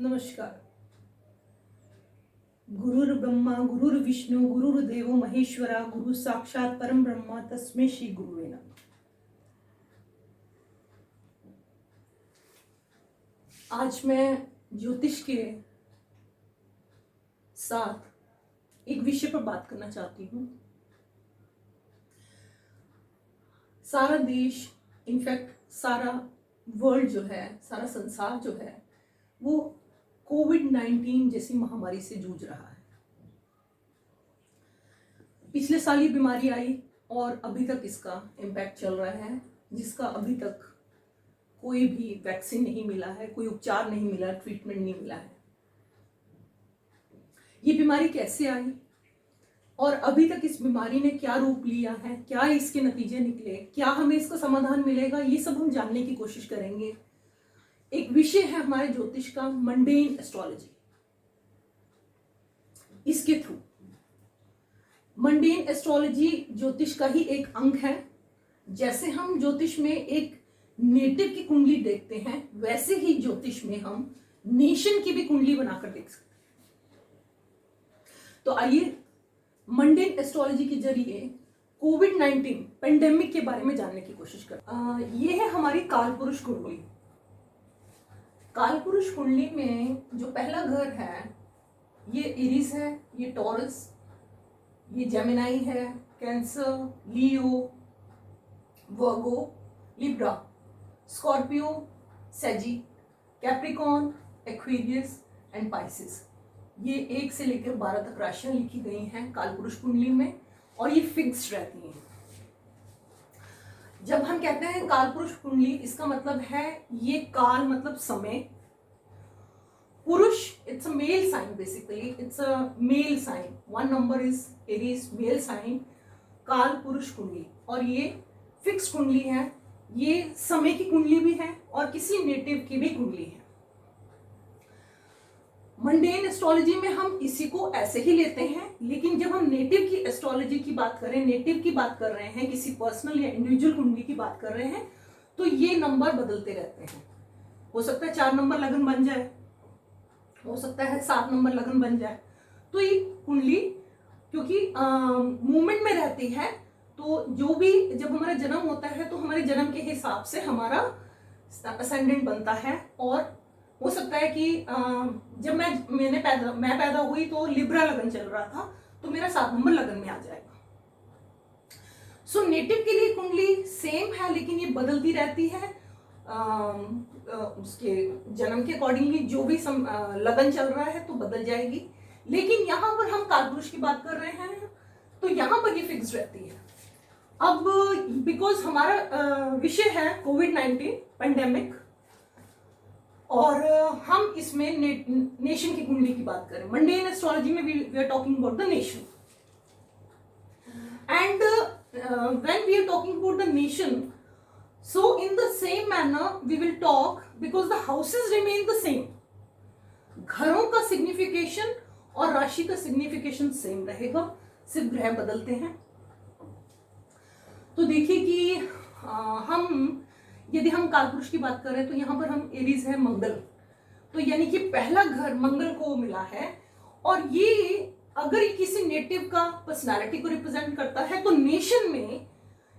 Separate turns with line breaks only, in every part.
नमस्कार। गुरुर् ब्रह्मा गुरुर्विष्णु गुरुर्देवो महेश्वरा गुरु साक्षात परम ब्रह्मा तस्मै श्री गुरुवे नमः। आज मैं ज्योतिष के साथ एक विषय पर बात करना चाहती हूँ। सारा देश, इनफैक्ट सारा वर्ल्ड जो है, सारा संसार जो है, वो कोविड-19 जैसी महामारी से जूझ रहा है। पिछले साल ये बीमारी आई और अभी तक इसका इम्पैक्ट चल रहा है, जिसका अभी तक कोई भी वैक्सीन नहीं मिला है, कोई उपचार नहीं मिला, ट्रीटमेंट नहीं मिला है। ये बीमारी कैसे आई और अभी तक इस बीमारी ने क्या रूप लिया है, क्या इसके नतीजे निकले, क्या हमें इसका समाधान मिलेगा, ये सब हम जानने की कोशिश करेंगे। एक विषय है हमारे ज्योतिष का, मंडेन एस्ट्रोलॉजी। इसके थ्रू मंडेन एस्ट्रोलॉजी ज्योतिष का ही एक अंग है। जैसे हम ज्योतिष में एक नेटिव की कुंडली देखते हैं, वैसे ही ज्योतिष में हम नेशन की भी कुंडली बनाकर देख सकते हैं। तो आइए मंडेन एस्ट्रोलॉजी के जरिए कोविड-19 पेंडेमिक के बारे में जानने की कोशिश करें। ये है हमारी कालपुरुष कुंडली। कालपुरुष कुंडली में जो पहला घर है, ये एरीज है, ये टॉरस, ये जेमिनाई है, Cancer, Leo, Virgo, Libra, Scorpio, सेजी, कैप्रिकॉन, एक्वेरियस एंड पाइसिस। ये 1 से लेकर 12 तक राशियां लिखी गई हैं कालपुरुष कुंडली में और ये फिक्स्ड रहती हैं। जब हम कहते हैं कालपुरुष कुंडली, इसका मतलब है ये काल मतलब समय, पुरुष it's a male sign, basically it's a male sign, 1 number is Aries, male sign, कालपुरुष कुंडली। और ये फिक्स कुंडली है, ये समय की कुंडली भी है और किसी नेटिव की भी कुंडली है। मंडेन एस्ट्रोलॉजी में हम इसी को ऐसे ही लेते हैं, लेकिन जब हम नेटिव की एस्ट्रोलॉजी की बात करें, नेटिव की बात कर रहे हैं, किसी पर्सनल या इंडिविजुअल कुंडली की बात कर रहे हैं, तो ये नंबर बदलते रहते हैं। हो सकता है 4 नंबर लगन बन जाए, हो सकता है 7 नंबर लगन बन जाए। तो ये कुंडली क्योंकि मूवमेंट में रहती है, तो जो भी जब हमारा जन्म होता है तो हमारे जन्म के हिसाब से हमारा असेंडेंट बनता है। और हो सकता है कि जब मैं पैदा हुई तो लिब्रा लगन चल रहा था, तो मेरा 7 नंबर लगन में आ जाएगा। सो नेटिव के लिए कुंडली सेम है, लेकिन ये बदलती रहती है उसके जन्म के अकॉर्डिंगली। जो भी लगन चल रहा है तो बदल जाएगी, लेकिन यहाँ पर हम कालपुरुष की बात कर रहे हैं तो यहाँ पर ये फिक्स रहती है। अब बिकॉज हमारा विषय है कोविड-19 पेंडेमिक और हम इसमें नेशन की कुंडली की बात करें। मंडेन एस्ट्रोलॉजी में we are talking about the nation, and when we are talking about the nation, so in the same manner we will talk, because the houses remain the same. घरों का signification और राशि का signification same रहेगा, सिर्फ ग्रह बदलते हैं। तो देखिए कि यदि हम कालपुरुष की बात करें तो यहाँ पर हम एरीज है मंगल, तो यानी कि पहला घर मंगल को मिला है। और ये अगर किसी नेटिव का पर्सनालिटी को रिप्रेजेंट करता है तो नेशन में,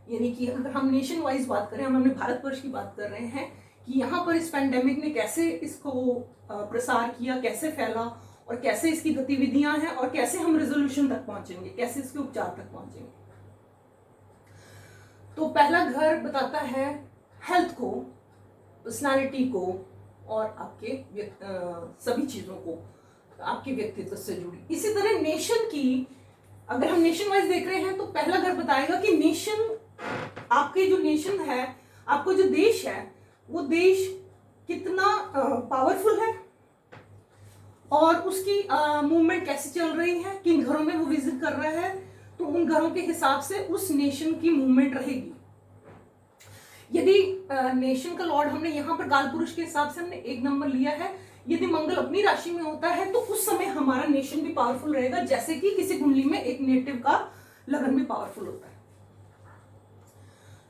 यानी कि अगर हम नेशन वाइज बात करें, हम अपने भारतवर्ष की बात कर रहे हैं कि यहाँ पर इस पैंडेमिक ने कैसे इसको प्रसार किया, कैसे फैला और कैसे इसकी गतिविधियां हैं और कैसे हम रेजोल्यूशन तक पहुंचेंगे, कैसे इसके उपचार तक पहुंचेंगे। तो पहला घर बताता है हेल्थ को, पर्सनालिटी को और आपके सभी चीजों को, आपके व्यक्तित्व से जुड़ी। इसी तरह नेशन की, अगर हम नेशन वाइज देख रहे हैं तो पहला घर बताएगा कि नेशन, आपके जो नेशन है, आपको जो देश है, वो देश कितना पावरफुल है और उसकी मूवमेंट कैसे चल रही है, किन घरों में वो विजिट कर रहा है, तो उन घरों के हिसाब से उस नेशन की मूवमेंट रहेगी। यदि नेशन का लॉर्ड हमने यहाँ पर कालपुरुष के हिसाब से हमने 1 नंबर लिया है, यदि मंगल अपनी राशि में होता है तो उस समय हमारा नेशन भी पावरफुल रहेगा, जैसे कि किसी कुंडली में एक नेटिव का लगन भी पावरफुल होता है।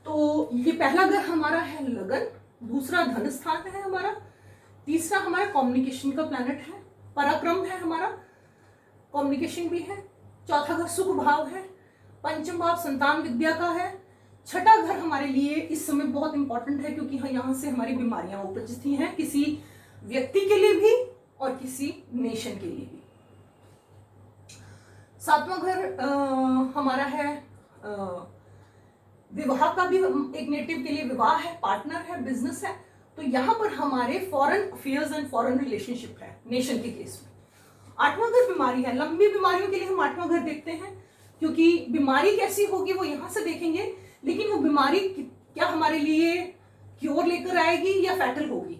तो ये पहला घर हमारा है लगन, दूसरा धन स्थान है हमारा, तीसरा हमारा कम्युनिकेशन का प्लैनेट है, पराक्रम है हमारा, कम्युनिकेशन भी है। चौथा घर सुख भाव है। पंचम भाव संतान विद्या का है। छठा घर हमारे लिए इस समय बहुत इंपॉर्टेंट है क्योंकि यहाँ से हमारी बीमारियां उपजती हैं, किसी व्यक्ति के लिए भी और किसी नेशन के लिए भी। सातवां घर हमारा है विवाह का भी, एक नेटिव के लिए विवाह है, पार्टनर है, बिजनेस है। तो यहाँ पर हमारे foreign affairs and foreign relationship है नेशन के केस में। आठवां घर बीमारी है, लंबी बीमारियों के लिए हम आठवां घर देखते हैं क्योंकि बीमारी कैसी होगी वो यहाँ से देखेंगे, लेकिन वो बीमारी क्या हमारे लिए क्योर लेकर आएगी या फैटल होगी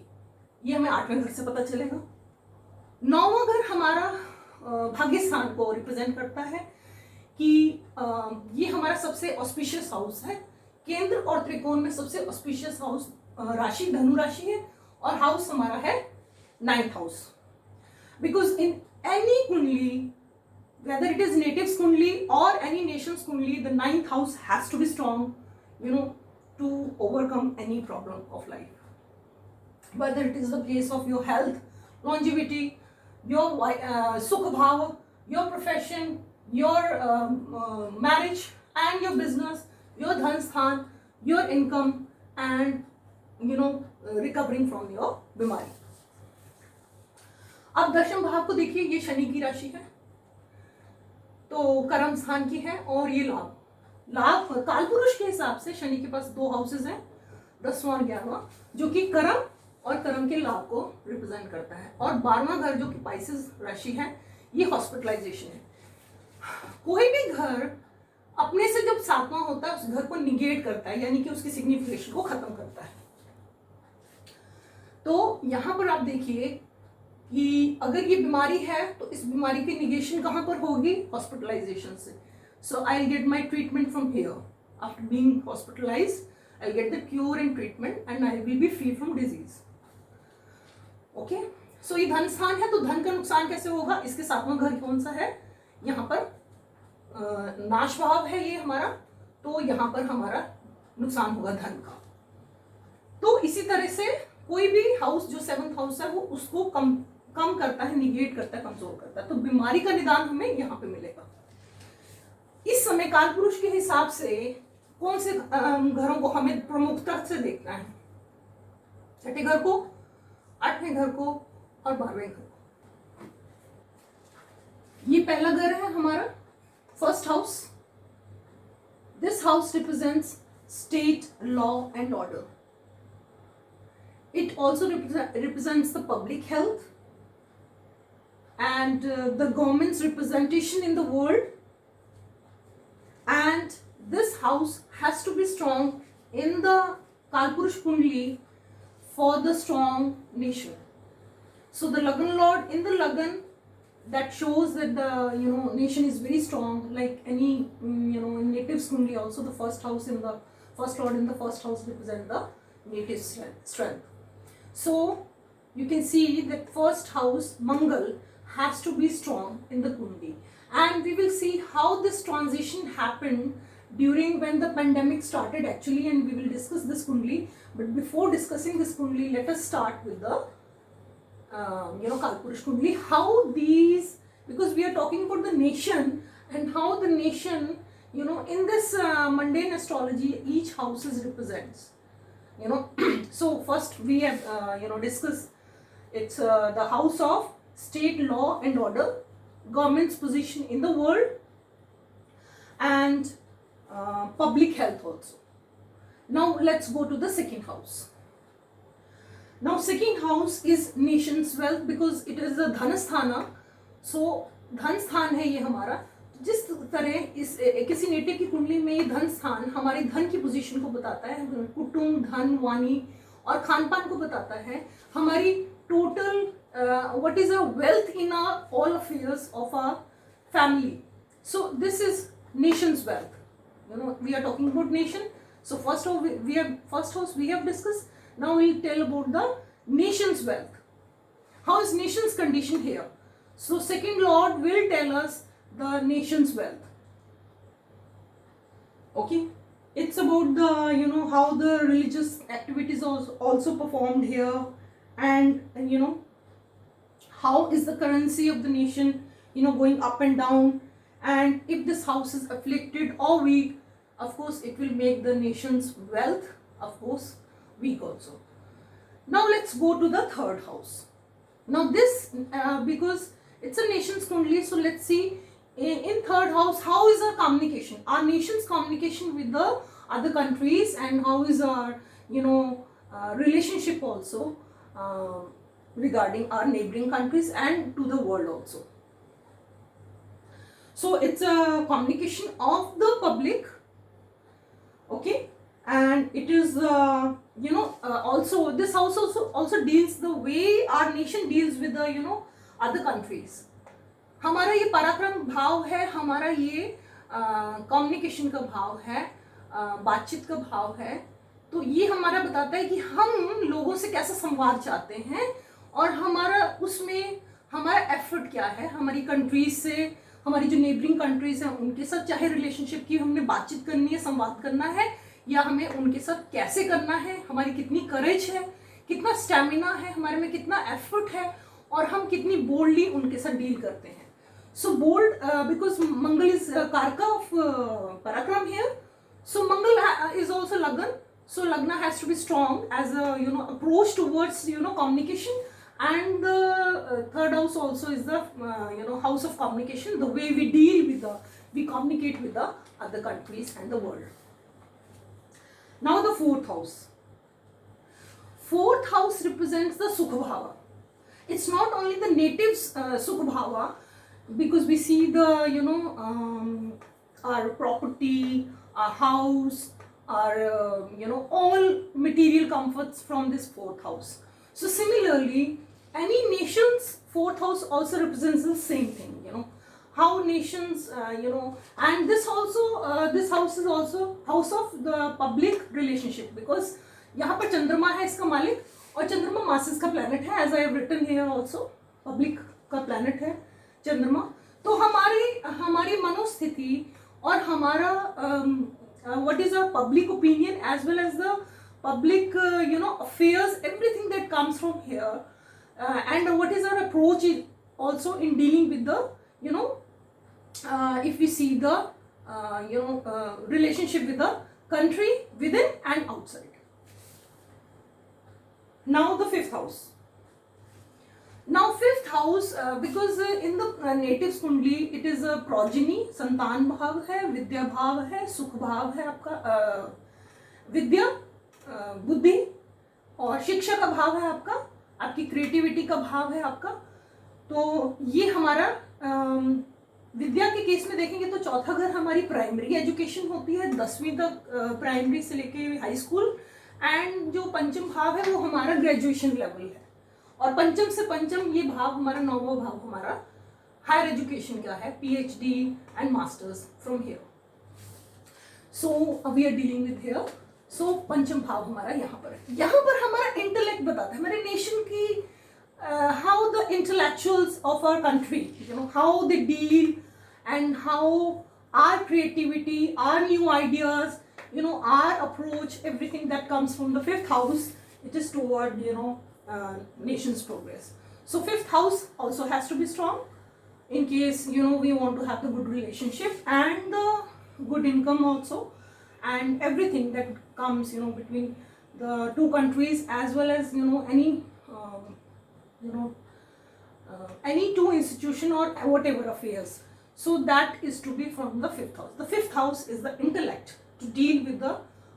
ये हमें आठवें घर से पता चलेगा। नौवां घर हमारा भाग्य स्थान को रिप्रेजेंट करता है कि ये हमारा सबसे ऑस्पिशियस हाउस है। केंद्र और त्रिकोण में सबसे ऑस्पिशियस हाउस राशि धनु राशि है और हाउस हमारा है 9th house. Because in any कुंडली, whether it is natives kundli or any nation's kundli, the 9th house has to be strong, to overcome any problem of life. Whether it is the case of your health, longevity, your sukh bhava, your profession, your marriage and your business, your dhan sthan, your income and recovering from your बीमारी। अब दशम भाव को देखिए, ये शनि की राशि है तो कर्म स्थान की है और ये लाभ कालपुरुष के हिसाब से शनि के पास 2 हाउसेज हैं, 10वां और 11वां, जो कि कर्म और कर्म के लाभ को रिप्रेजेंट करता है। और 12वां घर जो कि पाइसेस राशि है, ये हॉस्पिटलाइजेशन है। कोई भी घर अपने से जब 7वां होता है उस घर को निगेट करता है, यानी कि उसकी सिग्निफिकेशन को खत्म करता है। तो यहां पर आप देखिए कि अगर ये बीमारी है तो इस बीमारी की निगेशन कहां पर होगी? हॉस्पिटलाइजेशन से। So I will get my treatment from here. After being hospitalised I get the cure and treatment and I will be free from disease. Okay, so ये धन स्थान है तो धन का नुकसान कैसे होगा? इसके 7वां घर कौन सा है? यहाँ पर नाश भाव है ये हमारा, तो यहाँ पर हमारा नुकसान होगा धन का। तो इसी तरह से कोई भी हाउस जो 7th हाउस है वो उसको कम करता है, निगेट करता है, कमजोर करता है। तो बीमारी का निदान हमें यहाँ पे मिलेगा। इस समय कालपुरुष के हिसाब से कौन से घरों को हमें प्रमुखता से देखना है? छठे घर को, 8वें घर को और 12वें घर को। ये पहला घर है हमारा first house. This house represents state, law and order. It also represents the public health and the government's representation in the world. And this house has to be strong in the Kalpurush Kundli for the strong nation. So the Lagan Lord in the Lagan, that shows that the nation is very strong. Like any in natives Kundli also, the first house in the first Lord in the first house represent the native strength. So you can see that first house Mangal has to be strong in the Kundi, and we will see how this transition happened during when the pandemic started actually, and we will discuss this Kundli. But before discussing this Kundli, let us start with the Kalpurush Kundli. How these, because we are talking about the nation and how the nation in this mundane astrology each house represents. So first we have discussed it's the house of state, law and order, government's position in the world and public health also. Now let's go to the second house. Now second house is nation's wealth because it is a dhanasthana. So धन स्थान है ये हमारा। जिस तरह इस किसी native की कुंडली में ये धन स्थान हमारे धन की पोजीशन को बताता है, कुटुंब, धन, वाणी और खान पान को बताता है, हमारी total what is a wealth in our all affairs of our family. So this is nation's wealth. We are talking about nation. So first house we have discussed. Now we will tell about the nation's wealth. How is nation's condition here? So second lord will tell us the nation's wealth. Okay, it's about the how the religious activities are also performed here, and how is the currency of the nation going up and down, and if this house is afflicted or weak, of course it will make the nation's wealth, of course, weak also. Now let's go to the third house. Now this because it's a nation's kundli, so let's see in third house how is our communication, our nation's communication with the other countries, and how is our relationship also regarding our neighboring countries and to the world also. So it's a communication of the public, okay, and it is also this house also deals the way our nation deals with the other countries. हमारा ये पराक्रम भाव है, हमारा ये communication का भाव है, बातचीत का भाव है, तो ये हमारा बताता है कि हम लोगों से कैसा संवाद चाहते हैं, और हमारा उसमें हमारा एफर्ट क्या है, हमारी कंट्रीज से, हमारी जो नेबरिंग कंट्रीज हैं उनके साथ चाहे रिलेशनशिप की हमने बातचीत करनी है, संवाद करना है, या हमें उनके साथ कैसे करना है, हमारी कितनी करेज है, कितना स्टैमिना है, हमारे में कितना एफर्ट है, और हम कितनी बोल्डली उनके साथ डील करते हैं. So bold because Mangal is Karka of Parakram here. So Mangal is also Lagna. So Lagna has to be strong as a approach towards communication, and the third house also is the house of communication. The way we communicate with the other countries and the world. Now the fourth house. Fourth house represents the Sukha Bhava. It's not only the natives Sukha Bhava, because we see the our property, our house, our all material comforts from this fourth house. So similarly, any nation's fourth house also represents the same thing. How nations and this house is also house of the public relationship, because यहाँ पर चंद्रमा है इसका मालिक, और चंद्रमा masses का planet है, as I have written here also, public का प्लैनेट है चंद्रमा. तो हमारी मनोस्थिति और हमारा what is our public opinion as well as the public affairs, everything that comes from here, and what is our approach also in dealing with the if we see the relationship with the country within and outside. Now the fifth house. Now fifth house because in the natives kundli it is a progeny, संतान भाव है, विद्या भाव है, सुख भाव है आपका, विद्या बुद्धि और शिक्षा का भाव है आपका, आपकी क्रिएटिविटी का भाव है आपका. तो ये हमारा विद्या के केस में देखेंगे तो चौथा घर हमारी प्राइमरी एजुकेशन होती है, 10वीं तक प्राइमरी से लेके हाई स्कूल, एंड जो पंचम भाव है वो हमारा ग्रेजुएशन लेवल है, और पंचम से पंचम ये भाव हमारा नौवां भाव हमारा हायर एजुकेशन का है, PhD and masters from here. So we are dealing with here. So पंचम भाव हमारा यहाँ पर हमारा इंटेलेक्ट बताता है हमारे नेशन की how the intellectuals of our country, how they deal, and how our creativity, our new ideas, our approach, everything that comes from the fifth house, it is toward nation's progress. So fifth house also has to be strong in case we want to have the good relationship and the good income also, and everything that comes between the two countries, as well as any two institution or whatever affairs. So that is to be from the fifth house. The fifth house is the intellect to deal with the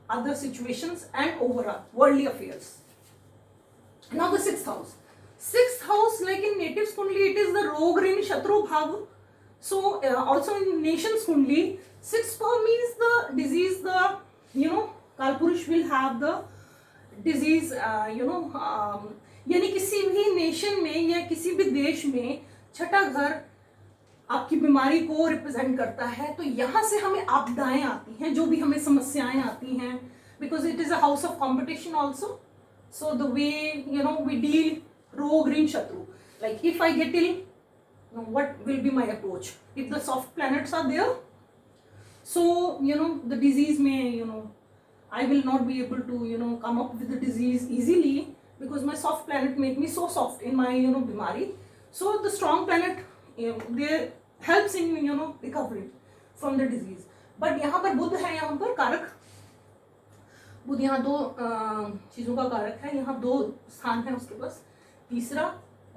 other situations and overall worldly affairs. Now the sixth house. Sixth house, like in natives kundli, it is the Rog Rin Shatru Bhav. So also in nations kundli, sixth bhav means the disease, the Kalpurush will have the disease, यानी किसी भी nation में या किसी भी देश में छठा घर आपकी बीमारी को रिप्रेजेंट करता है. तो यहाँ से हमें आपदाएं आती हैं, जो भी हमें समस्याएं आती हैं, because it is a house of competition also. So the way we deal रोग ऋण शत्रु, like if I get ill, what will be my approach? If the soft planets are there, so the disease may I will not be able to come up with the disease easily, because my soft planet make me so soft in my बीमारी. So the strong planet they helps in recovery from the disease. But यहाँ पर बुध है, यहाँ पर कारक बुध यहाँ दो चीजों का कारक है, यहाँ दो स्थान है उसके पास, तीसरा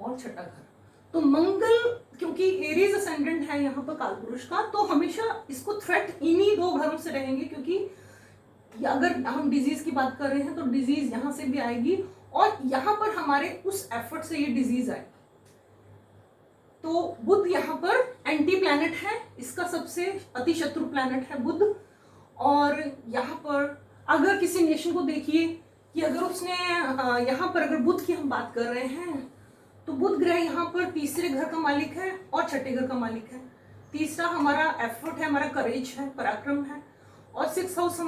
और छठा घर. तो मंगल क्योंकि एरीज असेंडेंट है यहाँ पर कालपुरुष का, तो हमेशा इसको थ्रेट इन्हीं दो घरों से रहेंगे, क्योंकि अगर हम डिजीज की बात कर रहे हैं तो डिजीज यहाँ से भी आएगी और यहाँ पर हमारे उस एफर्ट से ये डिजीज आएगी. तो बुध यहाँ पर एंटी प्लैनेट है, इसका सबसे अति शत्रु प्लैनेट है बुध. और यहाँ पर अगर किसी नेशन को देखिए कि अगर उसने यहाँ पर अगर बुध की हम बात कर रहे हैं तो बुध ग्रह यहाँ पर तीसरे घर का मालिक है और छठे घर का मालिक है. तीसरा हमारा एफर्ट है, हमारा करेज है, पराक्रम है. और 6th हाउस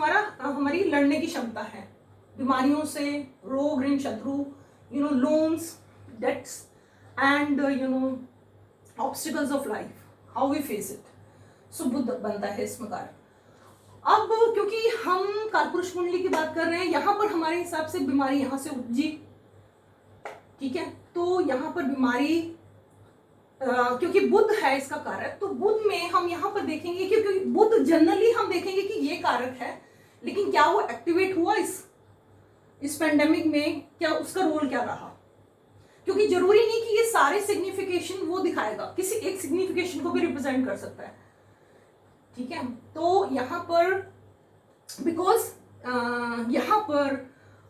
हमारी लड़ने की क्षमता है, बीमारियों से, रोग, ऋण, शत्रु, loans, debts and obstacles of life, how we face it. So बुध बनता है इसमें कारक. अब क्योंकि हम कालपुरुष कुंडली की बात कर रहे हैं, यहाँ पर हमारे हिसाब से बीमारी यहाँ से उपजी, ठीक है. तो यहाँ पर बीमारी क्योंकि बुध है इसका कारक, तो बुध में हम यहाँ पर देखेंगे क्योंकि बुध जनरली हम देखेंगे कि ये कारक है, लेकिन क्या वो एक्टिवेट हुआ इस पेंडेमिक में, क्या उसका रोल क्या रहा. क्योंकि जरूरी नहीं कि ये सारे सिग्निफिकेशन वो दिखाएगा, किसी एक सिग्निफिकेशन को भी रिप्रेजेंट कर सकता है, ठीक है. तो यहाँ पर बिकॉज यहाँ पर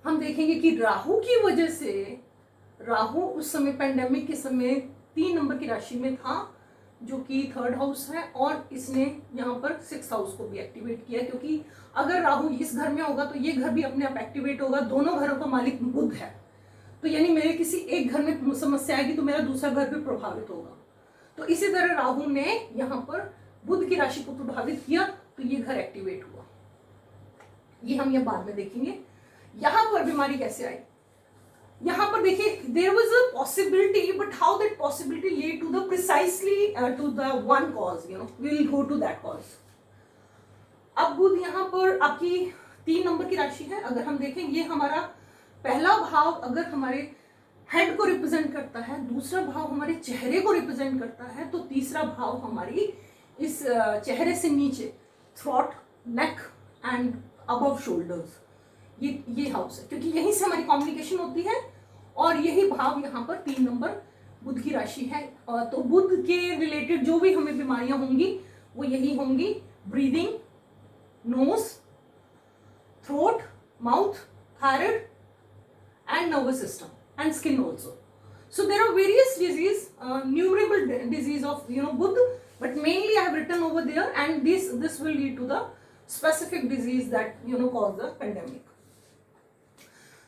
हम देखेंगे कि राहु की वजह से, राहु उस समय पेंडेमिक के समय 3 नंबर की राशि में था जो कि 3rd हाउस है, और इसने यहाँ पर 6th हाउस को भी एक्टिवेट किया, क्योंकि अगर राहु इस घर में होगा तो ये घर भी अपने आप एक्टिवेट होगा. दोनों घरों का मालिक बुध है, तो यानी मेरे किसी एक घर में समस्या आएगी तो मेरा दूसरा घर भी प्रभावित होगा. तो इसी तरह राहु ने यहाँ पर बुध की राशि को प्रभावित किया, तो ये घर एक्टिवेट हुआ. ये हम ये बाद में देखेंगे. यहाँ पर बीमारी कैसे आई, यहाँ पर देखिए there was a possibility, but how that possibility lead to the precisely to the one cause, we will go to that cause. अब बुध यहाँ पर आपकी 3 नंबर की राशि है. अगर हम देखें ये हमारा पहला भाव अगर हमारे हेड को रिप्रेजेंट करता है, दूसरा भाव हमारे चेहरे को रिप्रेजेंट करता है, तो तीसरा भाव हमारी इस चेहरे से नीचे throat, neck and above shoulders, ये हाउस है, क्योंकि यहीं से हमारी कम्युनिकेशन होती है. और यही भाव यहाँ पर 3 नंबर बुध की राशि है. तो बुध के रिलेटेड जो भी हमें बीमारियां होंगी वो यही होंगी: breathing, nose, throat, mouth, thyroid and nervous system and skin also. So there are various disease, numerable disease of Buddh, but mainly I have written over there, and this will lead to the specific disease that cause the pandemic.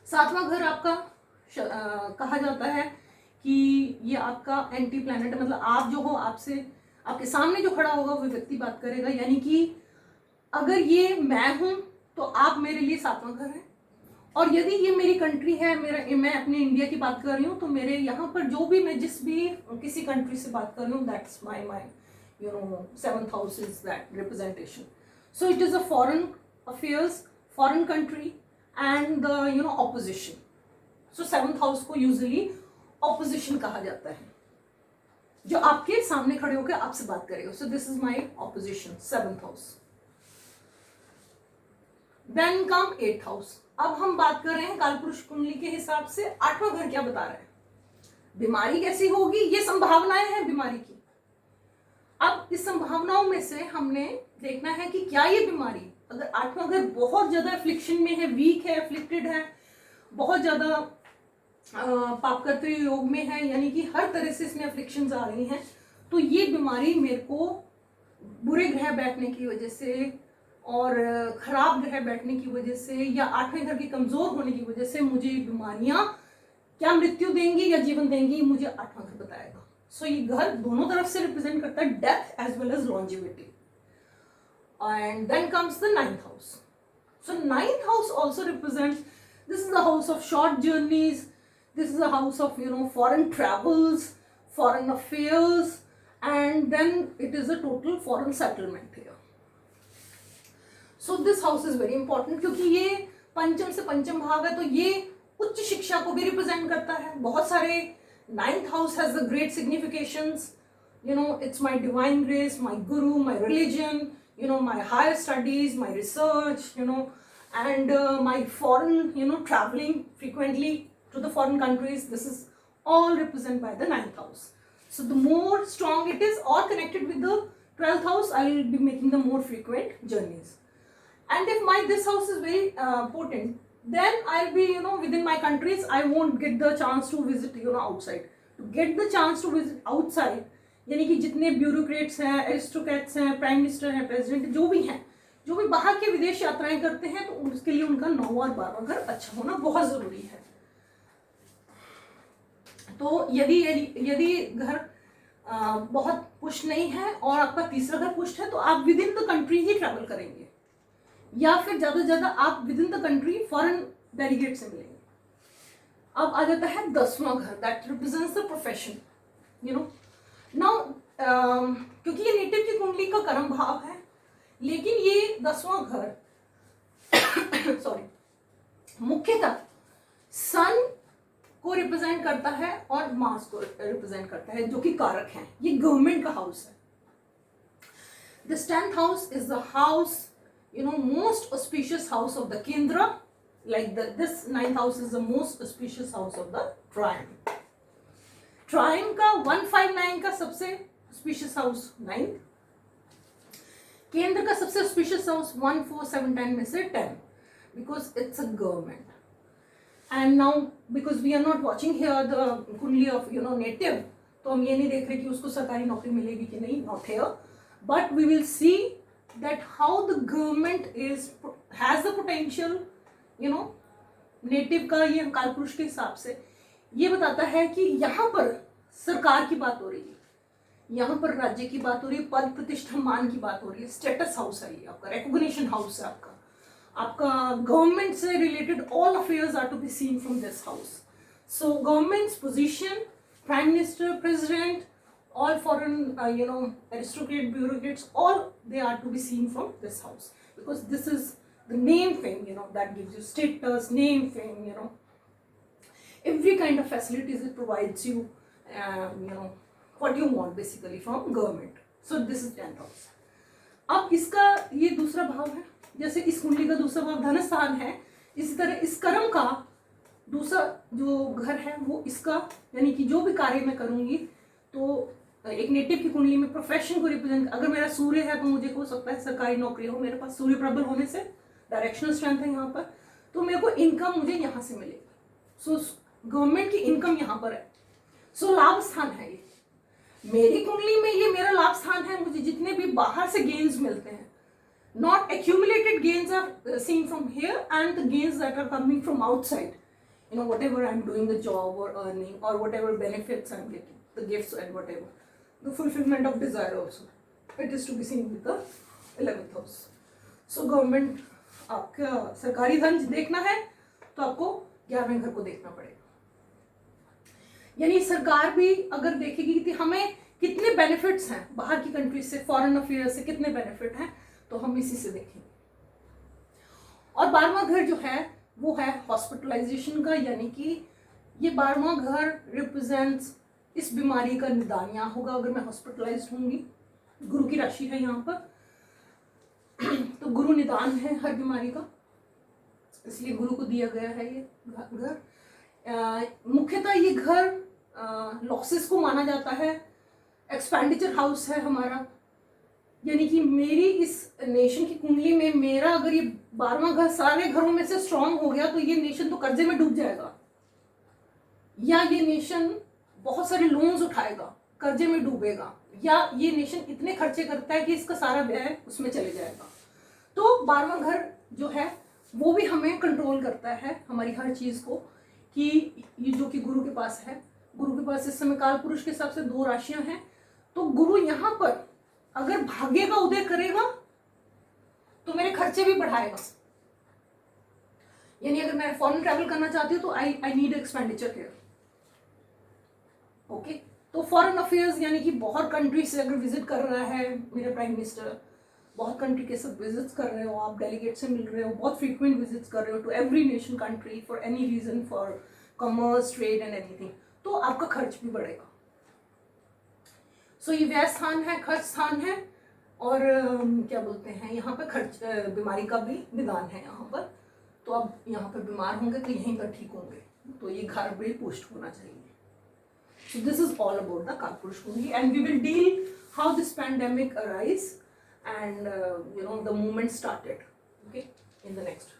7वां घर आपका कहा जाता है कि ये आपका anti planet है, मतलब आप जो हो, आपसे आपके सामने जो खड़ा होगा वो व्यक्ति बात करेगा. यानी कि अगर ये मैं हूं तो आप मेरे लिए 7वां घर है, और यदि ये मेरी कंट्री है, मैं अपने इंडिया की बात कर रही हूँ, तो मेरे यहाँ पर जो भी मैं जिस भी किसी कंट्री से बात कर रही हूँ, that's my 7th house is that representation. So it is a foreign affairs, foreign country and the opposition. So 7th house को यूजुअली ऑपोजिशन कहा जाता है, जो आपके सामने खड़े होकर आपसे बात करेगा. So this is my opposition, 7th house. Then come 8th house. अब हम बात कर रहे हैं कालपुरुष कुंडली के हिसाब से 8वां घर क्या बता रहा है, बीमारी कैसी होगी, ये संभावनाएं हैं बीमारी की. अब इस संभावनाओं में से हमने देखना है कि क्या ये बीमारी, अगर 8वां घर बहुत ज्यादा एफ्लिक्शन में है, वीक है, एफ्लिक्टेड है, बहुत ज्यादा पापकर्तृ योग में है, यानी कि हर तरह से इसमें एफ्लिक्शंस आ रही हैं, तो ये बीमारी मेरे को बुरे ग्रह बैठने की वजह से और खराब ग्रह बैठने की वजह से या 8वें घर के कमजोर होने की वजह से मुझे बीमारियां क्या मृत्यु देंगी या जीवन देंगी, मुझे 8वां घर बताएगा. सो ये घर दोनों तरफ से रिप्रेजेंट करता है, death as well as longevity. And then comes the 9th house. So 9th house also represents, this is the house of short journeys, this is the house of foreign travels, foreign affairs, and then it is a total foreign settlement here. So this house is very important, क्योंकि ये पंचम से पंचम भाव है, तो ये उच्च शिक्षा को भी रिप्रेजेंट करता है। बहुत सारे 9th house has a great significations, you know, it's my divine grace, my guru, my religion, you know, my higher studies, my research, you know, and my foreign, you know, traveling frequently to the foreign countries. This is all represented by the 9th house. So the more strong it is or connected with the 12th house, I will be making the more frequent journeys. And if my this house is very potent, then I'll be, you know, within my countries, I won't get the chance to visit, you know, outside. To get the chance to visit outside, यानी कि जितने bureaucrats हैं, aristocrats हैं, prime minister हैं, president जो भी हैं, जो भी बाहर के विदेश यात्राएं करते हैं, तो उसके लिए उनका 9वां और 12वां घर अच्छा होना बहुत जरूरी है। तो यदि यदि यदि घर बहुत पुष्ट नहीं है और आपका तीसरा घर पुष्ट है, तो आप with in the country he travel करेंगे, या फिर ज्यादा से ज्यादा आप with in the country foreign delegate से मिलेंगे। अब आ जाता है 10वां घर, that represents the profession, you know. Now क्योंकि ये नेटिव की कुंडली का कर्म भाव है, लेकिन ये 10वां घर सॉरी मुख्यतः सन को रिप्रेजेंट करता है और मास को रिप्रेजेंट करता है, जो कि कारक हैं। ये गवर्नमेंट का हाउस है। This 10th house is the house, you know, most auspicious house of the Kendra, like this 9th house is the most auspicious house of the triangle. Triangle का 159 का सबसे auspicious house 9, केंद्र का सबसे auspicious house 14710 में से 10, because it's a government. And now because we are not watching here the कुंडली of, you know, native, तो हम ये नहीं देख रहे कि उसको सरकारी नौकरी मिलेगी कि नहीं, not here, but we will see that how the government has the potential, you know, native का ये कालपुरुष के हिसाब से ये बताता है कि यहाँ पर सरकार की बात हो रही है, यहाँ पर राज्य की बात हो रही है, पद प्रतिष्ठा मान की बात हो रही है, स्टेटस हाउस है ये आपका, रिकॉग्निशन हाउस है आपका गवर्नमेंट से related all affairs are to be seen from this house. So government's position, prime minister, president, all foreign you know, aristocrat, bureaucrats, all they are to be seen from this house, because this is the name fame, you know, that gives you status, name fame, you know, every kind of facilities it provides you, you know, what you want basically from government. So this is 10th house. अब इसका ये दूसरा भाव है, जैसे इस कुंडली का दूसरा भाव धन स्थान है, इसी तरह इस कर्म का दूसरा जो घर है वो इसका, यानी कि जो भी कार्य मैं करूंगी, तो एक नेटिव की कुंडली में प्रोफेशन को रिप्रेजेंट, अगर मेरा सूर्य है तो मुझे हो सकता है सरकारी नौकरी हो, मेरे पास सूर्य प्रबल होने से डायरेक्शनल स्ट्रेंथ है यहाँ पर, तो मेरे को इनकम मुझे यहाँ से मिलेगी। सो गवर्नमेंट की इनकम यहाँ पर है। सो लाभ स्थान है ये मेरी कुंडली में, ये मेरा लाभ स्थान है। मुझे जितने भी बाहर से गेन्स मिलते हैं, not accumulated gains are seen from here and the gains that are coming from outside, you know, whatever I'm doing the job or earning or whatever benefits I'm getting, the gifts and whatever, the fulfillment of desire also, it is to be seen with the 11th house. So government, आपका सरकारी धन देखना है तो आपको 11वें घर को देखना पड़ेगा। यानी सरकार भी अगर देखेगी कि हमें कितने बेनिफिट्स हैं बाहर की कंट्री से, फॉरेन अफेयर से कितने बेनिफिट हैं, तो हम इसी से देखेंगे। और 12वां घर जो है वो है हॉस्पिटलाइजेशन का, यानी कि ये 12वां घर रिप्रेजेंट्स इस बीमारी का निदान यहाँ होगा अगर मैं हॉस्पिटलाइज्ड होंगी। गुरु की राशि है यहाँ पर, तो गुरु निदान है हर बीमारी का, इसलिए गुरु को दिया गया है ये घर। मुख्यतः ये घर लॉसेस को माना जाता है, एक्सपेंडिचर हाउस है हमारा, यानी कि मेरी इस नेशन की कुंडली में मेरा अगर ये 12वां घर सारे घरों में से स्ट्रांग हो गया, तो ये नेशन तो कर्जे में डूब जाएगा, या ये नेशन बहुत सारे लोन्स उठाएगा, कर्जे में डूबेगा, या ये नेशन इतने खर्चे करता है कि इसका सारा व्यय उसमें चले जाएगा। तो 12वां घर जो है वो भी हमें कंट्रोल करता है हमारी हर चीज को, कि ये जो कि गुरु के पास है, गुरु के पास इस समय काल पुरुष के हिसाब से 2 राशियां हैं, तो गुरु यहाँ पर अगर भाग्य का उदय करेगा तो मेरे खर्चे भी बढ़ाएगा। यानी अगर मैं फॉरेन ट्रैवल करना चाहती हूँ तो I need expenditure here, okay. तो फॉरेन अफेयर्स यानी कि बहुत कंट्री से अगर विजिट कर रहा है मेरा प्राइम मिनिस्टर, बहुत कंट्री के सब विजिट्स कर रहे हो, आप डेलीगेट से मिल रहे हो, बहुत फ्रीक्वेंट विजिट्स कर रहे हो to every nation country for any reason, for commerce, trade and anything, तो आपका खर्च भी बढ़ेगा। सो ये व्यय स्थान है, खर्च स्थान है, और क्या बोलते हैं यहाँ पे खर्च, बीमारी का भी निदान है यहाँ पर। तो आप यहाँ पर बीमार होंगे तो यहीं पर ठीक होंगे, तो ये घर भी पुष्ट होना चाहिए। So this is all about the Kalpurush Kundi, and we will deal how this pandemic arise and the movement started, okay, in the next